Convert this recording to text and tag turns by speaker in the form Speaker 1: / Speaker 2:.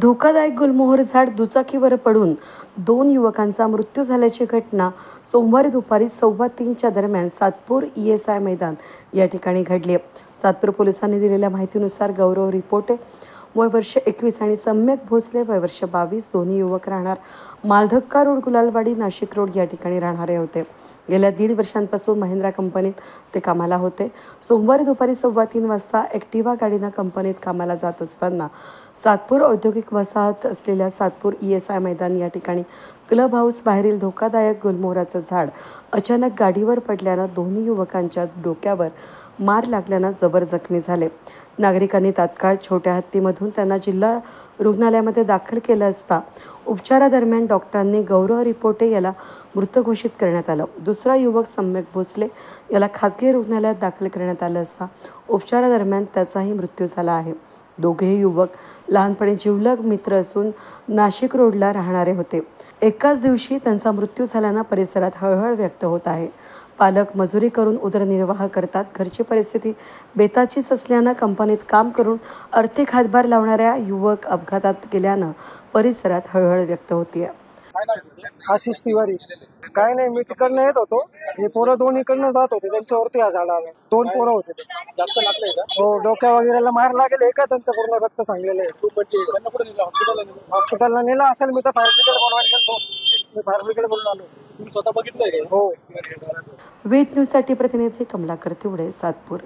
Speaker 1: धोकादायक गुलमोहर झाड दुचाकीवर पडून 2 युवकांचा मृत्यू झाल्याची घटना सोमवारी दुपारी 2:15च्या दरम्यान सातपूर ESI मैदान या ठिकाणी घडली. सातपूर पोलिसांनी दिलेल्या माहितीनुसार गौरव रिपोटे वय वर्ष 21 आणि सम्यक भोसले वय वर्ष 22 दोन्ही युवक राहणार मालधक्का रोड गुलालवाडी नाशिक रोड या ठिकाणी राहणारे होते. गेल्या 1.5 वर्षांपासून महिंद्रा कंपनीत ते कामाला होते. सोमवारी दुपारी 3:15 वाजता ॲक्टिवा गाडीनं कंपनीत कामाला जात असताना सातपूर औद्योगिक वसाहत असलेल्या सातपूर ESI मैदान या ठिकाणी क्लब हाऊस बाहेरील धोकादायक गुलमोहराचं झाड अचानक गाडीवर पडल्यानं दोन्ही युवकांच्या डोक्यावर मार लागल्यानं जबर जखमी झाले. नागरिकांनी तात्काळ छोट्या हत्तीमधून त्यांना जिल्हा रुग्णालयामध्ये दाखल केलं असता उपचारादरम्यान डॉक्टरांनी गौरव रिपोटे याला मृत घोषित करण्यात आलं. दुसरा युवक सम्यक भोसले याला खासगी रुग्णालयात दाखल करण्यात आलं असता उपचारादरम्यान त्याचाही मृत्यू झाला आहे. दोघेही युवक लहानपणी जिवलग मित्र असून नाशिक रोडला राहणारे होते. एकाच दिवशी त्यांचा मृत्यू झाल्यानं परिसरात हळहळ व्यक्त होत आहे. पालक मजुरी करून उदरनिर्वाह करतात. घरची परिस्थिती बेताचीच असल्यानं कंपनीत काम करून आर्थिक हातभार लावणाऱ्या युवक अपघातात गेल्यानं परिसरात हळहळ व्यक्त होतीये.
Speaker 2: आशिष तिवारी. काय नाही, मी तिकडनं येत होतो. हे पोरं दोन इकडनं जात होते, त्यांच्यावरती हा झाड आला. 2 पोरं होते.
Speaker 3: जास्त लागलंय का?
Speaker 2: हो, डोक्या वगैरेला मार लागेल. एका त्यांचं पूर्ण रक्त सांगलेलं आहे. हॉस्पिटलला नेलं असेल. मी तर फायर ब्रिगेड बोलवायला गेलो. मी फायर ब्रिगेड बोलून आलो.
Speaker 3: तुम्ही स्वतः बघितलंय?
Speaker 2: हो.
Speaker 1: वेद न्यूजसाठी प्रतिनिधी कमलाकर तिवडे, सातपूर.